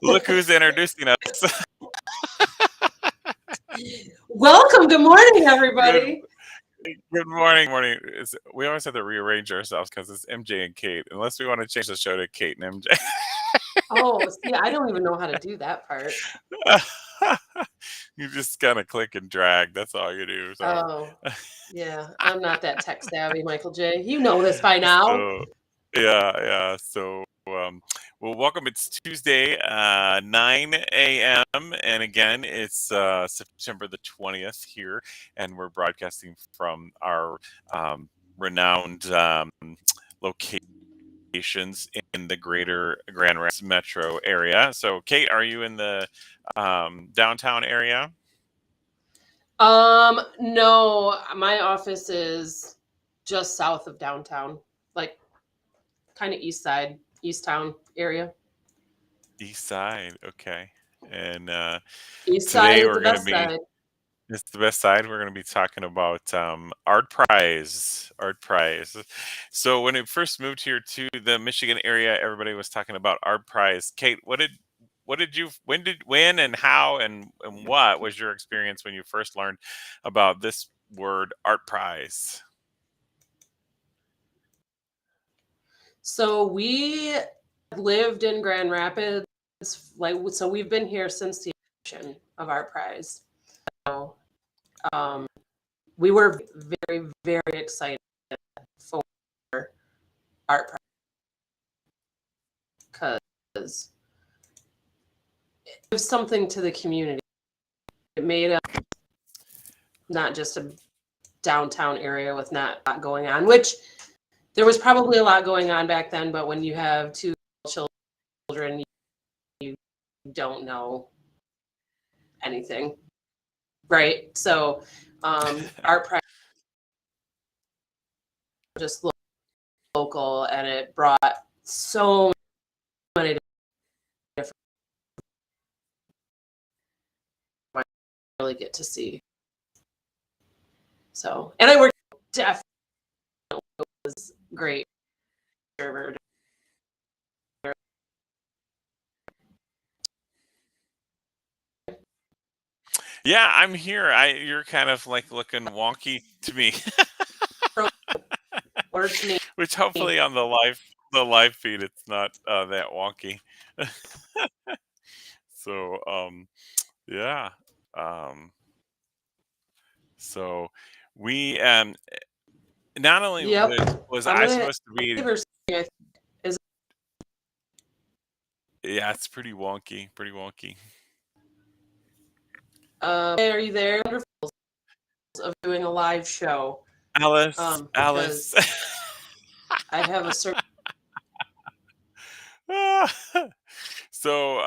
look who's introducing us. Welcome. Good morning, Good, everybody. good morning. We always have to rearrange ourselves because it's MJ and Kate. Unless we want to change the show to Kate and MJ. Oh, see, I don't even know how to do that part. You just kind of click and drag. That's all you do. So, Oh, yeah. I'm not that tech savvy, Michael J. You know this by now. so yeah. So, well, welcome. It's Tuesday, 9 a.m. And again, it's September the 20th here, and we're broadcasting from our renowned locations in the greater Grand Rapids metro area. So, Kate, are you in the downtown area? No, my office is just south of downtown, like kind of east side, east town area. East side. Okay. And East side today is we're the going to best be side. It's the best side. We're going to be talking about Art Prize. Art Prize. So when it first moved here to the Michigan area, everybody was talking about Art Prize. Kate, when and how and what was your experience when you first learned about this word Art Prize? So we lived in Grand Rapids, so we've been here since the inception of our prize. So, we were very, very excited for art prize because it gives something to the community. It made us not just a downtown area with not a lot going on, which there was probably a lot going on back then, but when you have two children, you don't know anything, right? So art prize just local, and it brought so many different really get to see. So, and I worked definitely was great. Yeah, I'm here. You're kind of like looking wonky to me, Or to me, which hopefully on the live feed it's not that wonky. So yeah. Um, so we not only yep. was I'm I gonna supposed to be, give her something. Is yeah, it's pretty wonky. hey, are you there? Wonderful of doing a live show. Alice, Because Alice. I have a certain So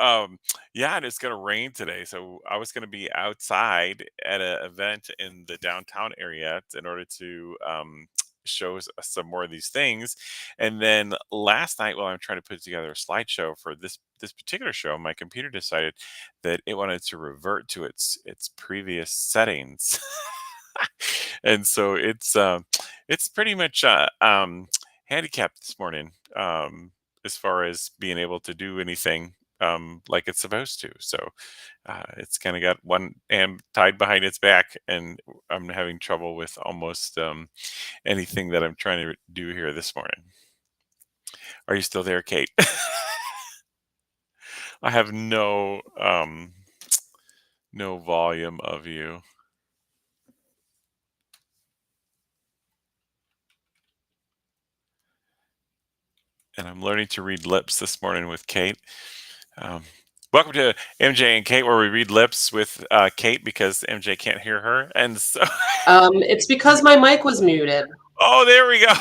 yeah, and it's gonna rain today. So I was gonna be outside at an event in the downtown area in order to show some more of these things. And then last night, while I'm trying to put together a slideshow for this particular show, my computer decided that it wanted to revert to its previous settings. And so it's pretty much handicapped this morning, as far as being able to do anything like it's supposed to. So it's kind of got one hand tied behind its back, and I'm having trouble with almost anything that I'm trying to do here this morning. Are you still there, Kate? I have no volume of you. And I'm learning to read lips this morning with Kate. Um, welcome to MJ and Kate, where we read lips with Kate because MJ can't hear her, and so it's because my mic was muted. oh, there we go.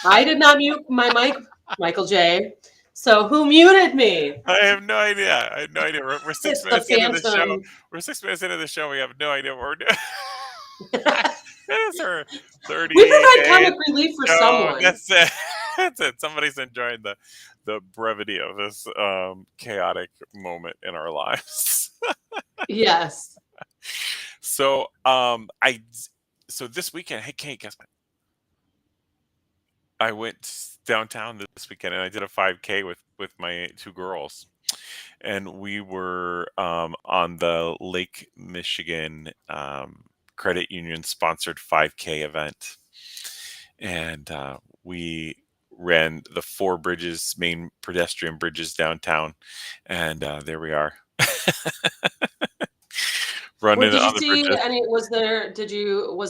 I did not mute my mic, Michael J. So who muted me? I have no idea. I have no idea. We're six It's the minutes into the show. phantom. We're 6 minutes into the show. We have no idea what we're doing. It's our We provide 38th comic relief for show. someone. That's it. That's it. Somebody's enjoying the brevity of this chaotic moment in our lives. Yes. So so this weekend, hey Kate, guess I went downtown this weekend and I did a 5K with my two girls, and we were on the Lake Michigan Credit Union sponsored 5K event, and we ran the four bridges, main pedestrian bridges downtown, and there we are, What running did you on the see bridges. any was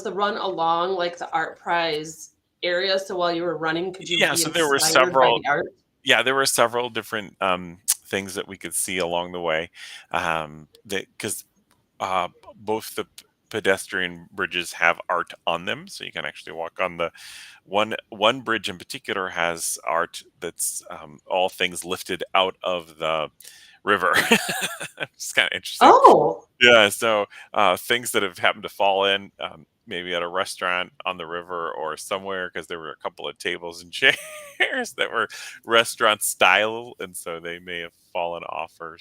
the run along like the art prize area? So while you were running, could you Yeah, be so there were inspired by several. the art? Yeah, there were several different things that we could see along the way. That because both the pedestrian bridges have art on them, so you can actually walk on the one bridge in particular has art that's all things lifted out of the river. It's kind of interesting. Oh, Yeah, so things that have happened to fall in, maybe at a restaurant on the river or somewhere, because there were a couple of tables and chairs that were restaurant style, and so they may have fallen off or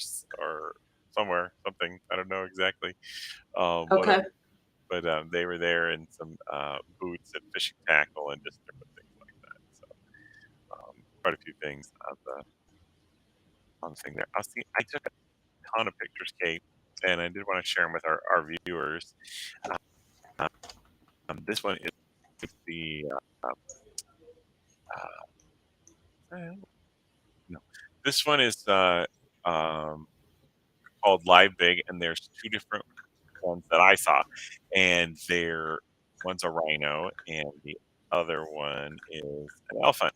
somewhere, something. I don't know exactly what it okay. was, but they were there in some boots and fishing tackle and just different things like that. So quite a few things on the thing there. I took a ton of pictures, Kate, and I did want to share them with our viewers. This one is the well, no, this one is um, called Live Big, and there's two different ones that I saw, and they're one's a rhino, and the other one is an elephant.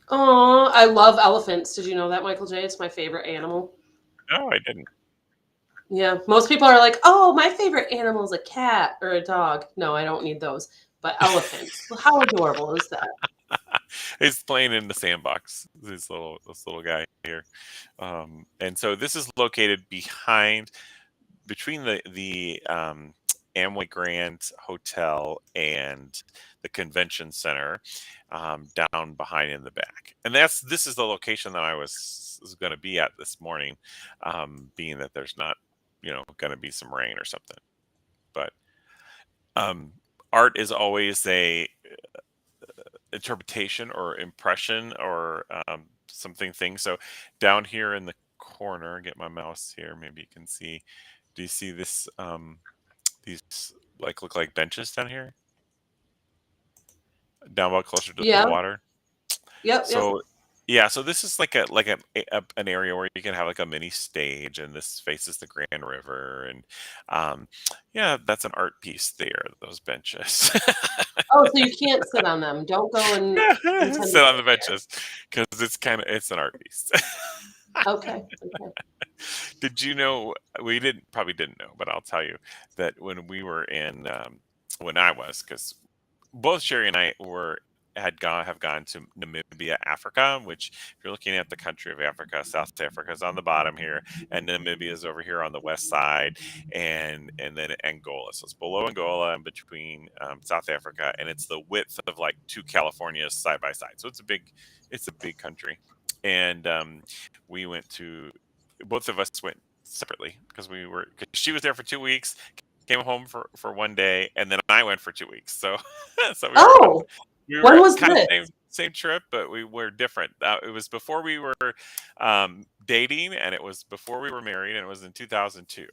Oh, I love elephants. Did you know that, Michael J? It's my favorite animal. No, I didn't. Yeah, most people are like, "Oh, my favorite animal is a cat or a dog." No, I don't need those. But elephants, well, how adorable is that? He's playing in the sandbox. This little guy here, and so this is located between the Amway Grand Hotel and the convention center, down behind in the back. And this is the location that I was going to be at this morning, being that there's not, going to be some rain or something. But um, art is always a interpretation or impression or something thing. So down here in the corner, get my mouse here. Maybe you can see. Do you see this? These like look like benches down here, down about closer to the Yeah. water. Yep. Yep. So yeah, so this is like an area where you can have like a mini stage, and this faces the Grand River, and um, yeah, that's an art piece there. Those benches. Oh, so you can't sit on them. Don't go and pretend to Sit on the sit benches because it's an art piece. there. Okay. Okay. Did you know we didn't probably didn't know, but I'll tell you that when we were in when I was because both Sherry and I were had gone have gone to Namibia, Africa, which if you're looking at the country of Africa, South Africa is on the bottom here, and Namibia is over here on the west side, and then Angola. So it's below Angola and between South Africa, and it's the width of like two Californias side by side. So it's a big country, and we went to both of us went separately because cause she was there for 2 weeks, came home for one day, and then I went for 2 weeks. So so Oh, we when were was kind of this? same trip, but we were different. It was before we were dating, and it was before we were married, and it was in 2002.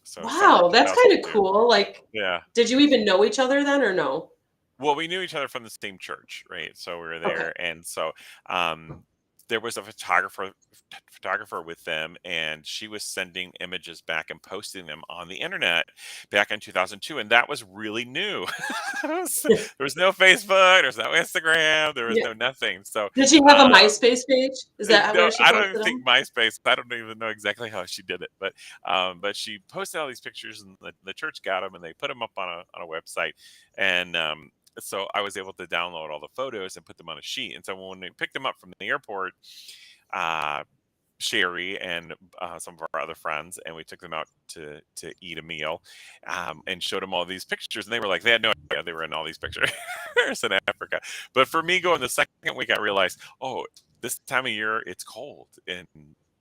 So summer of Wow, that's kind of 2002. cool. Like, Yeah. did you even know each other then or no? Well, we knew each other from the same church, right? So we were Okay. there, and so um, there was a photographer with them, and she was sending images back and posting them on the internet back in 2002, and that was really new. there was no Facebook, there was no Instagram, there was Yeah. no nothing. So Did she have a uh, MySpace page? Is that no, where she I don't even posted think them? MySpace. I don't even know exactly how she did it, but she posted all these pictures, and the church got them, and they put them up on a website, and so I was able to download all the photos and put them on a sheet. And so when we picked them up from the airport, uh, Sherry and some of our other friends, and we took them out to eat a meal, and showed them all these pictures, and they were like, they had no idea they were in all these pictures in Africa. But for me, going the second week, I realized, oh, this time of year it's cold in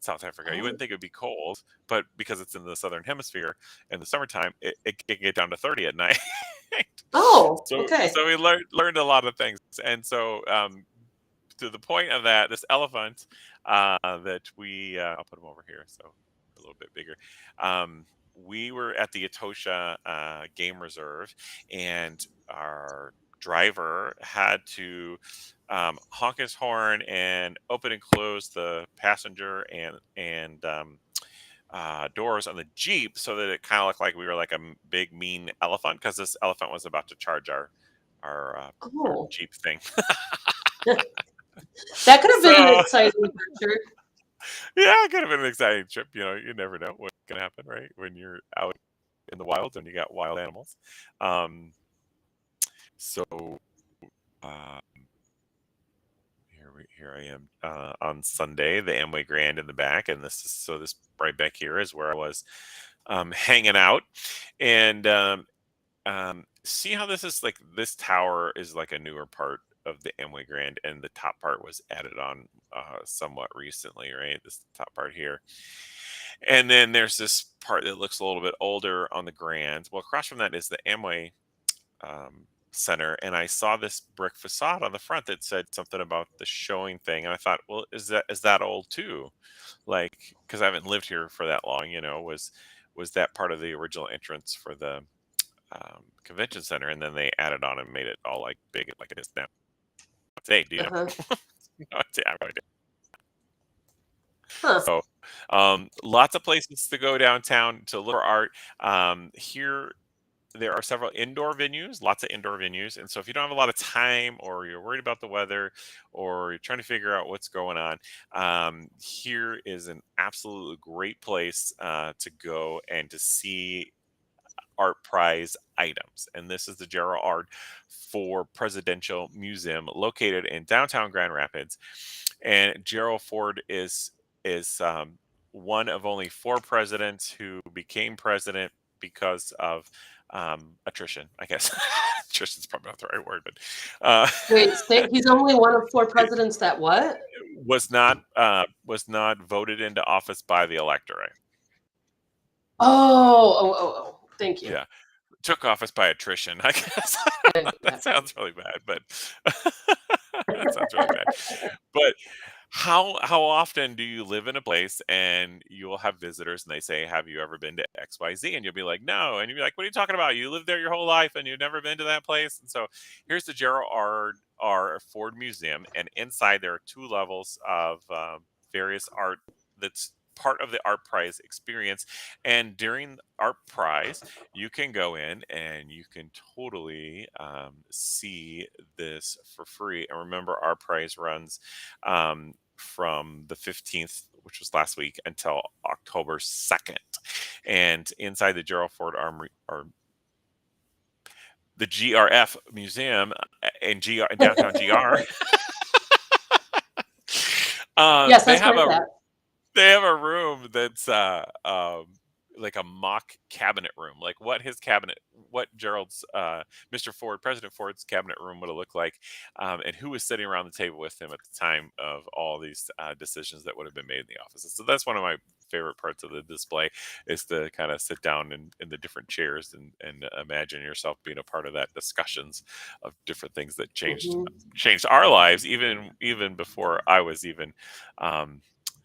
South Africa. You Oh, wouldn't think it'd be cold, but because it's in the southern hemisphere in the summertime, it can get down to 30 at night. Oh, So okay. so we learned a lot of things, and so to the point of that, this elephant that we I'll put him over here so a little bit bigger. We were at the Etosha Game Reserve, and our driver had to honk his horn and open and close the passenger and doors on the Jeep so that it kind of looked like we were like a big mean elephant because this elephant was about to charge our Oh, Jeep thing. that could have been an So exciting adventure. yeah, it could have been an exciting trip. You never know what's gonna happen, right? When you're out in the wilds and you got wild animals. Um, so uh, here I am on Sunday, the Amway Grand in the back, and this right back here is where I was hanging out, and see how this is like this tower is like a newer part of the Amway Grand, and the top part was added on somewhat recently, right? This top part here, and then there's this part that looks a little bit older on the Grand. Well, across from that is the Amway center, and I saw this brick facade on the front that said something about the showing thing, and I thought, well, is that old too? Like, because I haven't lived here for that long, was that part of the original entrance for the convention center, and then they added on and made it all like big like it is now today. Do you know? Uh-huh. No, I have no idea. Huh. So, lots of places to go downtown to look for art. Here, there are several indoor venues, lots of indoor venues. And so, if you don't have a lot of time, or you're worried about the weather, or you're trying to figure out what's going on, here is an absolutely great place to go and to see art prize items. And this is the Gerald Ford Presidential Museum located in downtown Grand Rapids. And Gerald Ford is one of only four presidents who became president because of attrition, I guess. Attrition's probably not the right word, but uh, Wait, he's only one of four presidents that what? was not voted into office by the electorate. Oh. Thank you. Yeah, took office by attrition, I guess. I That gotcha. sounds really bad, but that sounds really bad. But how often do you live in a place and you'll have visitors and they say, "Have you ever been to XYZ?" And you'll be like, "No." And you'll be like, "What are you talking about? You lived there your whole life and you've never been to that place." And so here's the Gerald R. Ford Museum, and inside there are two levels of various art that's part of the art prize experience. And during the art prize, you can go in and you can totally see this for free. And remember, our prize runs from the 15th, which was last week, until October 2nd. And inside the Gerald Ford Armory, or the GRF Museum in downtown GR, Yes, they that's have where it's a at. they have a room that's like a mock cabinet room, like what Gerald's Mr. Ford, President Ford's cabinet room would have looked like, and who was sitting around the table with him at the time of all these decisions that would have been made in the offices. So that's one of my favorite parts of the display, is to kind of sit down in the different chairs and imagine yourself being a part of that discussions of different things that Mhm. changed our lives, even before I was even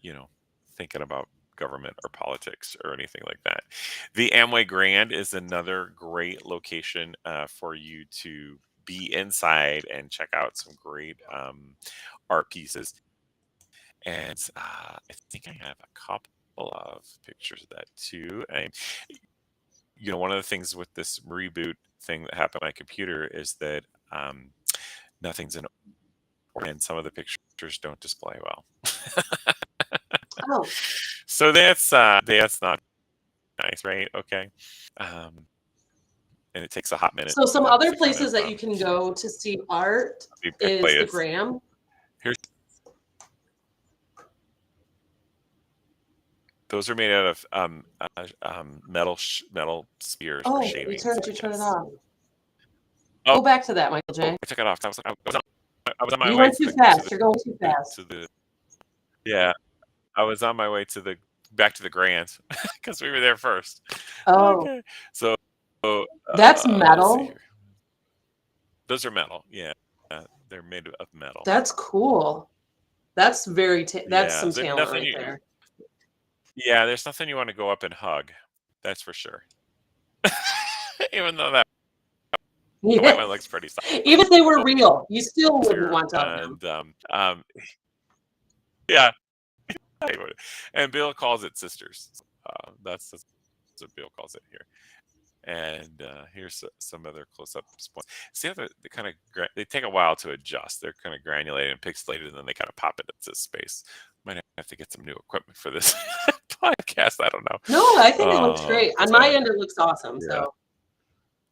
you know thinking about government or politics or anything like that. The Amway Grand is another great location for you to be inside and check out some great art pieces. And I think I have a couple of pictures of that too. And one of the things with this reboot thing that happened on my computer is that nothing's in order, and some of the pictures don't display well. Oh, So that's not nice, right? Okay. Um, and it takes a hot minute so for some them other to kind places of that you can go to see art feedback play is the is Graham. here's those are made out of metal spears or Oh, shavings, I you turn it guess. off. Oh, Go back to that, Michael J. I took it off. I was on my You way went to too the fast. You're going too fast. to the yeah. I was on my way to the back to the Grand because we were there first. Oh, Okay, so that's let's see metal. here. Those are metal. Yeah, they're made of metal. That's cool. That's that's Yeah, some there's talent nothing right you. there. Yeah, there's nothing you want to go up and hug. That's for sure. Even though that Yeah. white one looks pretty Even if they were real, you still wouldn't here, want to hug them. and yeah, and Bill calls it sisters. That's what Bill calls it here. And here's some other close-ups. See how they kind of they take a while to adjust. They're kind of granulated and pixelated, and then they kind of pop it into space. Might have to get some new equipment for this podcast. I don't know. No, I think it looks great. On my end, it looks awesome. Yeah. So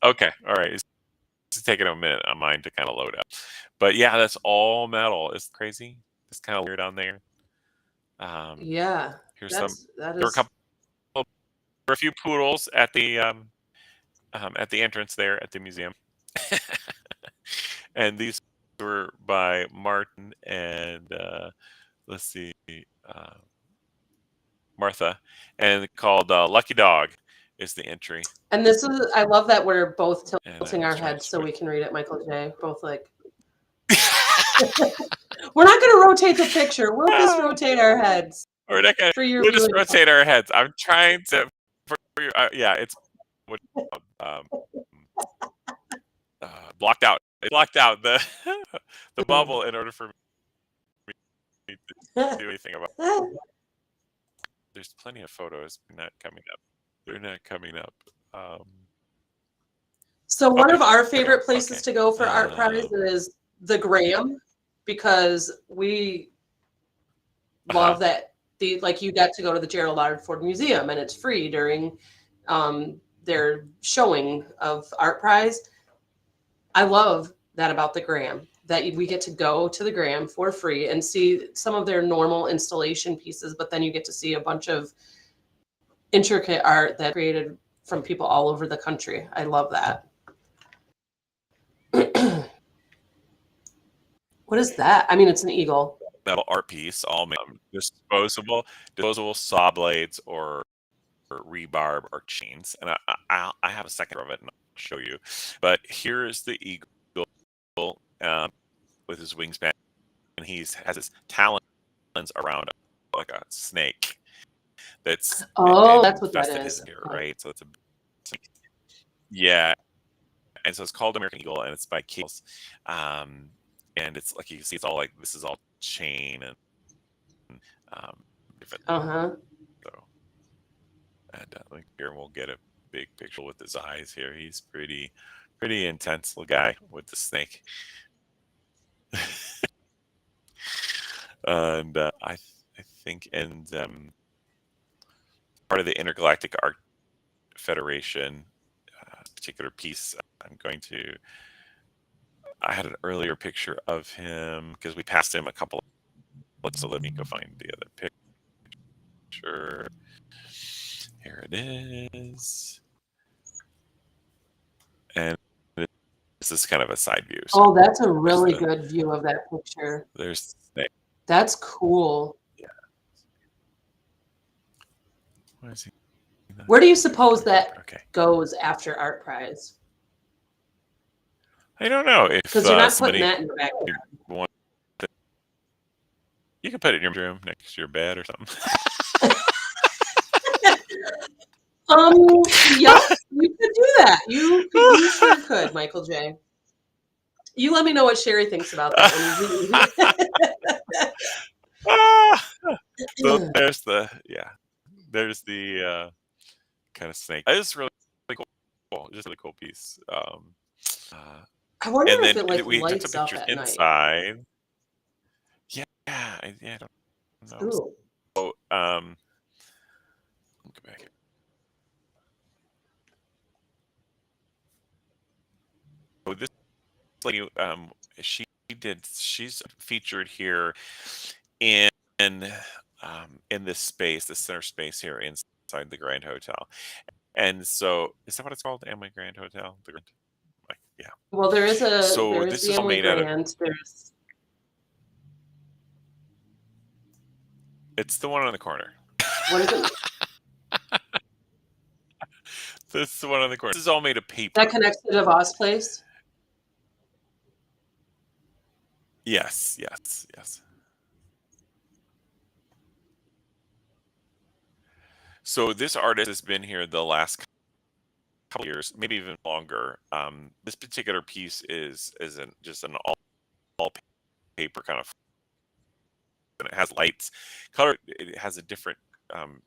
Okay, all right. It's taking a minute on mine to kind of load up, but yeah, that's all metal. It's crazy. It's kind of weird on there. yeah, Here's that There were is. a few poodles at the entrance there at the museum. And these were by Martin and let's see, Martha, and called Lucky Dog is the entry. And this is, I love that we're both tilting our trying to heads so switch. we can read it, Michael J. Both like, we're not going to rotate the picture. We'll just rotate our heads. We're not gonna. For your We'll just viewing rotate our heads. I'm trying to. Yeah, it's blocked out. It blocked out the the bubble in order for me to do anything about it. There's plenty of photos. They're not coming up. They're not coming up. So one of our favorite Okay. places to go for Art Prize is the Graham, because we love that like you got to go to the Gerald Ford Museum and it's free during their showing of Art Prize. I love that about the Graham, that we get to go to the Graham for free and see some of their normal installation pieces, but then you get to see a bunch of intricate art that created from people all over the country. I love that. What is that? I mean, it's an eagle. Metal art piece, all made disposable saw blades or rebarb or chains. And I have a second of it, and I'll show you. But here's the eagle with his wingspan, and has his talons around him, like a snake. That's that's what that is. his ear, right? So it's yeah, and so it's called American Eagle, and it's by Keels. And it's like you can see, it's all like this is all chain and different. So, and like here we'll get a big picture with his eyes here. He's pretty intense little guy with the snake. And I think, and part of the Intergalactic Art Federation particular piece, I had an earlier picture of him because we passed him a couple of, so let me go find the other picture. Here it is. And this is kind of a side view. So that's a really good view of that picture. There's the snake. That's cool. Yeah. Where is he? Where do you suppose that goes after Art Prize? I don't know. Because you're not putting that in your backyard. You can put it in your room next to your bed or something. Yeah, you could do that. You sure could, Michael J. You let me know what Sherry thinks about that. So there's the kind of snake. It's really cool. Just a really cool piece. I wonder if it like lights up at inside. Night. Yeah, I don't know. Ooh. So, go back here. So this lady, she's featured here in this space, the center space here inside the Grand Hotel. And so, is that what it's called? Amway Grand Hotel? Yeah. Well, there is the Amway Grand. It's the one on the corner. What is it? This is the one on the corner. This is all made of paper. That connects to the Voss place? Yes, yes, yes. So this artist has been here the last couple years, maybe even longer. This particular piece is just an all paper kind of, and it has lights. Color, it has a different um,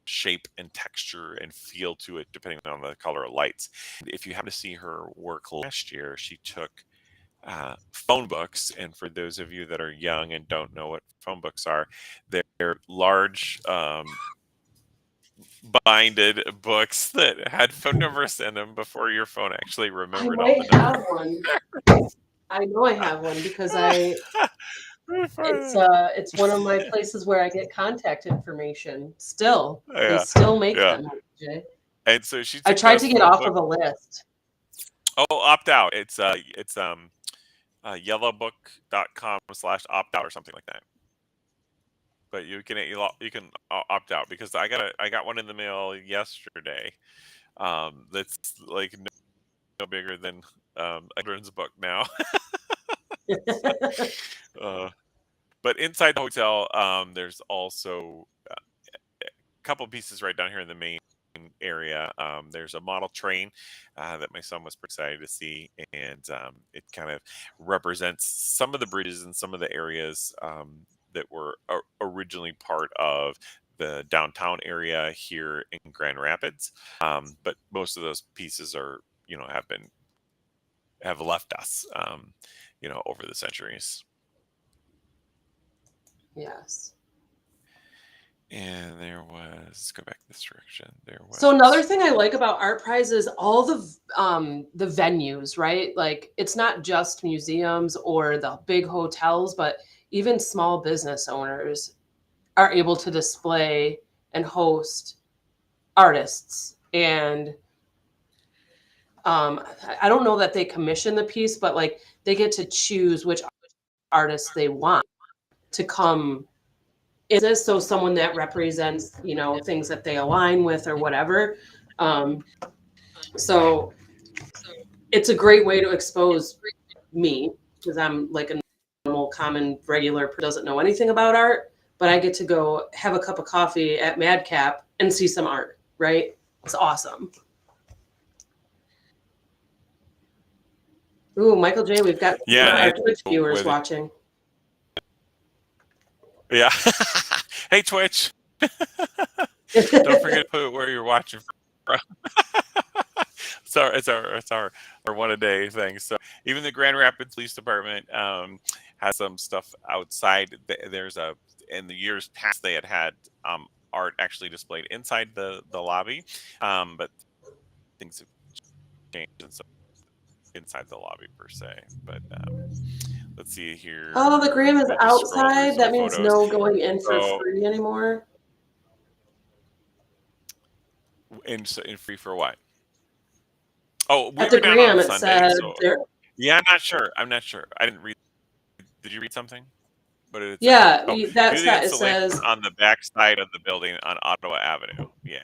shape and texture and feel to it depending on the color of lights. If you happen to see her work last year, she took phone books, and for those of you that are young and don't know what phone books are, they're large binded books that had phone numbers in them before your phone actually I remembered all might the have numbers. one. I know I have one because I it's one of my places where I get contact information. Still, they Yeah, still make yeah. them, Jay. And so she I took tried those to get phone off books. of a list. Oh, opt out. It's yellowbook.com/opt out or something like that. But you can opt out because I got one in the mail yesterday. That's like no bigger than a children's book now. uh, but inside the hotel, there's also couple pieces right down here in the main area. There's a model train that my son was pretty excited to see, and it kind of represents some of the bridges and some of the areas that were originally part of the downtown area here in Grand Rapids. But most of those pieces are, have left us, over the centuries. Yes. And there was, let's go back this direction. There So another was, thing I like about Art Prize is all the venues, right? Like it's not just museums or the big hotels, but even small business owners are able to display and host artists. And I don't know that they commission the piece, but like they get to choose which artists they want to come. Is this so someone that represents, things that they align with or whatever? Um, so it's a great way to expose me because I'm like a normal, common, regular person who doesn't know anything about art, but I get to go have a cup of coffee at Madcap and see some art, right? It's awesome. Ooh, Michael J, we've got some of yeah, our and Twitch viewers with, watching. yeah. Hey, Twitch. Don't forget to put where you're watching from. It's our one a day thing. So even the Grand Rapids Police Department has some stuff outside. There's a in the years past they had art actually displayed inside the lobby, but things have changed, and so inside the lobby per se. But let's see Oh, the here. gram is We'll just scroll through outside. some That means photos. no going in for So free anymore. in free for what? Oh, we At the were down on gram, it Sunday, said so there. yeah, I'm not sure. I'm not sure. I didn't read. Did you read something? What did it say? Yeah, Oh, view that's the that. It installation says, on the back side of the building on Ottawa Avenue. Yeah,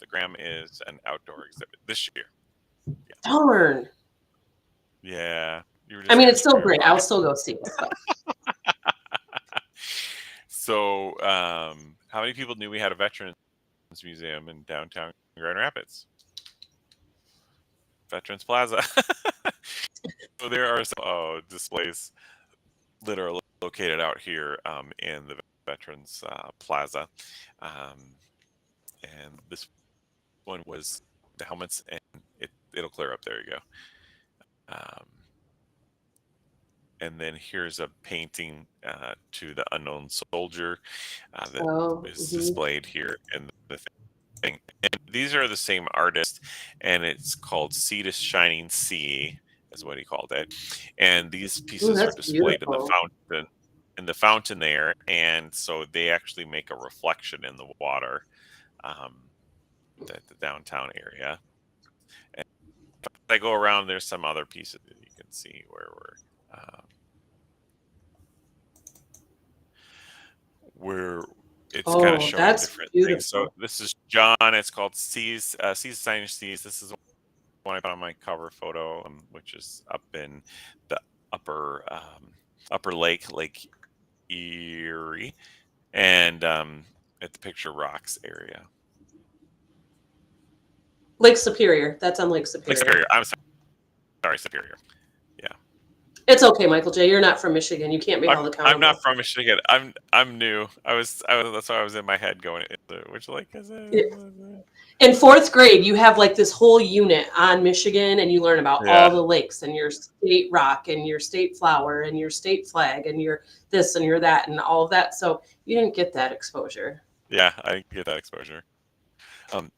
the Gram is an outdoor exhibit this year. darn. Yeah, yeah. You were I just mean, gonna it's still scream great. about I'll it. still go see it. But So, how many people knew we had a veterans museum in downtown Grand Rapids? Veterans Plaza. So there are some displays that are located out here in the Veterans Plaza. Um, and this one was the helmets, and it'll clear up. There you go. Um, and then here's a painting to the unknown soldier that oh, is displayed here in the thing. And these are the same artist, and it's called Sea to Shining Sea, is what he called it. And these ooh, pieces are that's displayed in the beautiful. fountain. In the fountain there, and so they actually make a reflection in the water, um, the downtown area. And if I go around, there's some other pieces that you can see where it's kind of Oh, showing that's different things. So beautiful. this is John. It's called Seas Sign Seas. This is one I put on my cover photo, which is up in the upper. Upper Lake Erie, and at the Picture Rocks area. Lake Superior. That's on Lake Lake Superior. Superior. I'm sorry, Superior. Yeah. It's okay, Michael J. You're not from Michigan. You can't be held I'm not accountable. from Michigan. I'm new. That's why I was in my head going, which lake is Yeah. it? In fourth grade, you have like this whole unit on Michigan, and you learn about all Yeah. the lakes and your state rock and your state flower and your state flag and your this and your that and all of that. So you didn't get that exposure. Yeah, I get that exposure.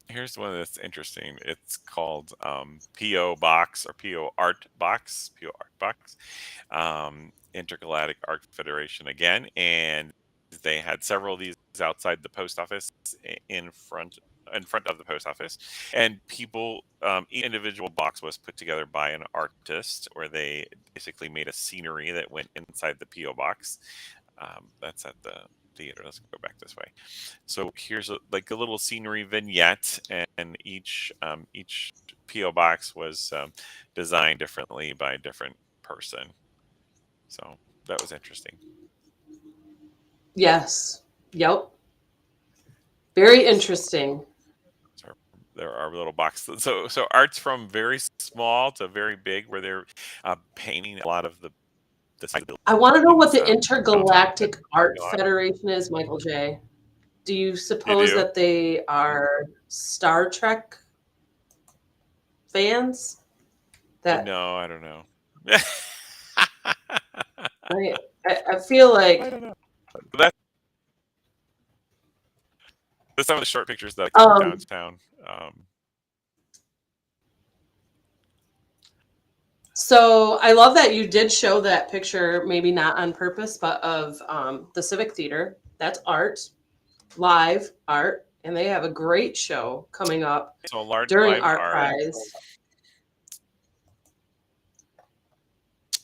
Here's one that's interesting. It's called PO Box or PO Art Box, PO Art Box, Intergalactic Art Federation again, and they had several of these outside the post office in front of the post office, and people each individual box was put together by an artist, where they basically made a scenery that went inside the PO box. That's at the theater. Let's go back this way. So here's like a little scenery vignette, and each PO box was designed differently by a different person. So that was interesting. Yes. Yep. Very interesting. So there are little boxes. So art's from very small to very big, where they're painting a lot of the side I want to know what buildings the downtown. Intergalactic Art Federation is, Michael J. Do you You suppose do? that they are Star Trek fans? That No, I don't know. I feel I like don't know. But that's some of the short pictures that I took downtown. So I love that you did show that picture, maybe not on purpose, but of the Civic Theater. That's art, live art, and they have a great show coming up So large during live Art art. Prize.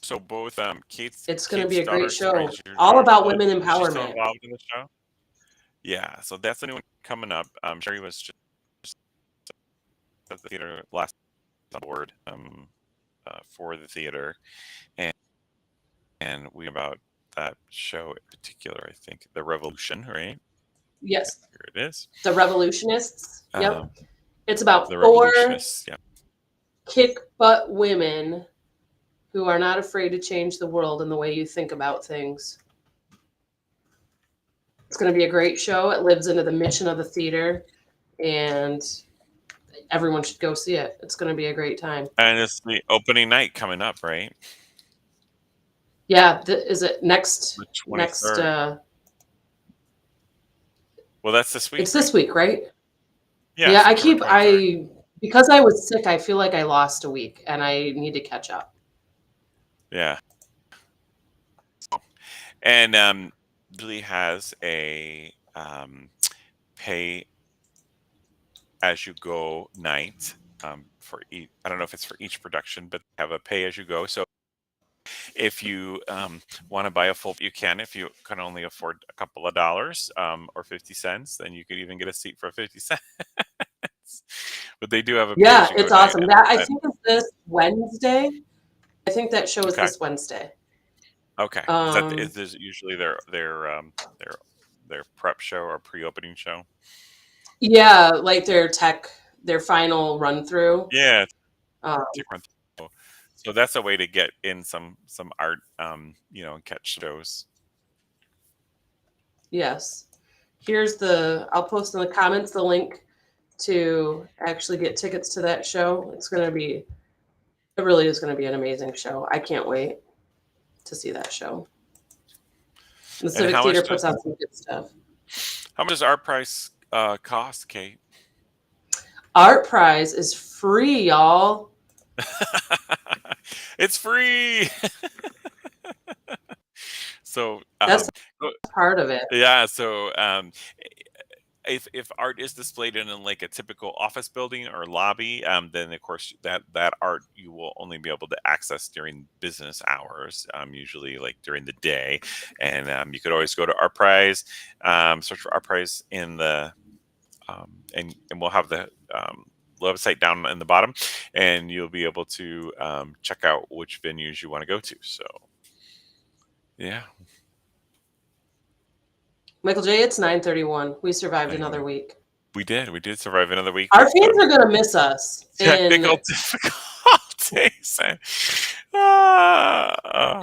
So both Kate's It's going to be Kate's a great daughters, right? show, all about women Is she still empowerment. involved in the show? Yeah, so that's the new one coming up. Sherry was just at the theater last on board for the theater, and we about that show in particular. I think the Revolution, right? Yes, Here it is. the Revolutionists. Yep, Um, it's about the 4 Revolutionists. Yeah. kick butt women who are not afraid to change the world in the way you think about things. It's going to be a great show. It lives into the mission of the theater, and everyone should go see it. It's going to be a great time. And it's the opening night coming up, right? Yeah, is it next The next 23rd. Well, that's this week, it's right? this week, right? Yeah, Yeah, September 23rd. because I was sick, I feel like I lost a week and I need to catch up. Yeah. And really has a pay as you go night for each. I don't know if it's for each production, but they have a pay as you go. So if you want to buy a full, you can. If you can only afford a couple of dollars or 50 cents, then you could even get a seat for 50 cents. But they do have a pay Yeah, as you go it's night. awesome. That I think is this Wednesday. I think that show is Okay. this Wednesday. Okay. Is this usually their prep show or pre-opening show? Yeah, like their final run through. Yeah. Um, So that's a way to get in some art, and catch shows. yes. I'll post in the comments the link to actually get tickets to that show. It really is going to be an amazing show. I can't wait to see that show. The And Civic Theater puts on some good stuff. how much does Art Price cost, Kate? Art Prize is free, y'all. It's free. So That's part of it. yeah, so if art is displayed in like a typical office building or lobby, then of course that art you will only be able to access during business hours, usually like during the day. And you could always go to Art Prize, search for Art Prize in the and we'll have the website down in the bottom, and you'll be able to check out which venues you want to go to. So Yeah. Michael J, it's 9:31. We survived I another know. week. We did. We did survive another week Our with fans are gonna miss us technical difficulties.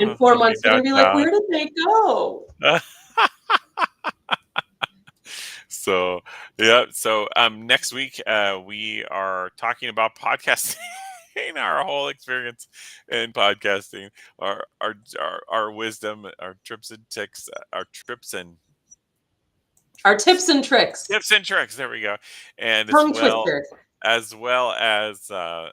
in 4 months. Living They're gonna be like, downtown. "Where did they go?" So yeah. So next week we are talking about podcasting. Our whole experience in podcasting, our wisdom, our trips and ticks, our trips and Our tips and tricks, tips and tricks. There we go. And tongue twister. as well as not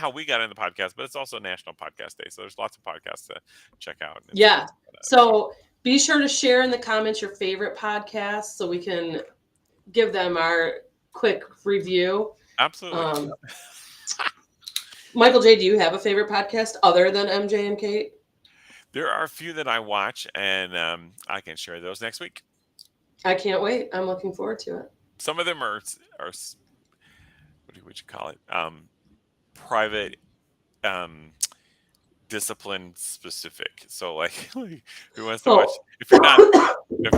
how we got into the podcast, but it's also National Podcast Day. So there's lots of podcasts to check out and see Yeah. what's going on. So be sure to share in the comments your favorite podcasts so we can give them our quick review. Absolutely. Michael J, do you have a favorite podcast other than MJ and Kate? There are a few that I watch, and I can share those next week. I can't wait. I'm looking forward to it. Some of them are what would you call it? Private, discipline specific. So like, who wants to watch? If you're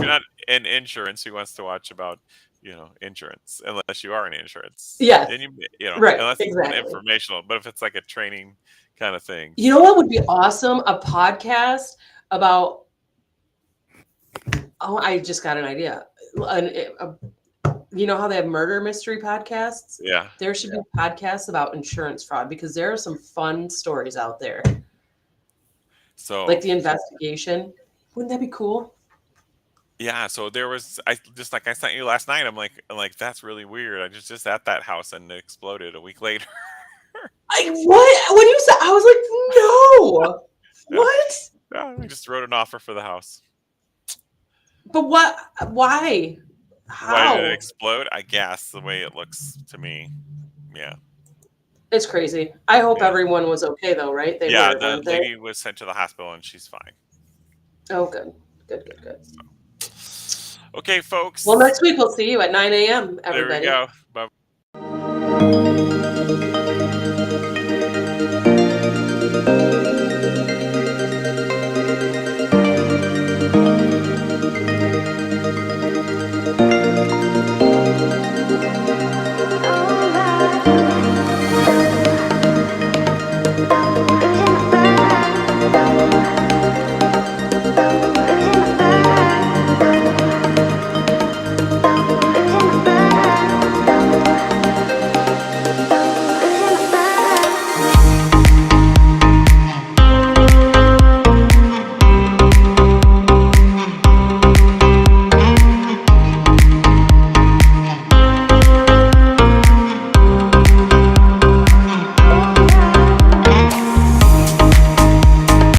not in insurance, who wants to watch about insurance? Unless you are in insurance, Yes. then Right, unless it's exactly. informational. But if it's like a training kind of thing, You know what would be awesome? A podcast about. Oh, I just got an idea. You know how they have murder mystery podcasts? yeah. There should be podcasts about insurance fraud because there are some fun stories out there. So Like the investigation. Wouldn't that be cool? yeah, so there was I sent you last night. I'm like that's really weird. I just at that house and it exploded a week later. What? When you said, I was like, no. What? Yeah, we just wrote an offer for the house. But what? Why? Why did it How? explode? I guess the way it looks to me. Yeah. It's crazy. I hope Yeah. everyone was okay though, right? They Yeah, were, the weren't they? lady was sent to the hospital and she's fine. Oh, good. Good. Okay, folks. Well, next week we'll see you at 9 a.m., There we everybody. go. Bye.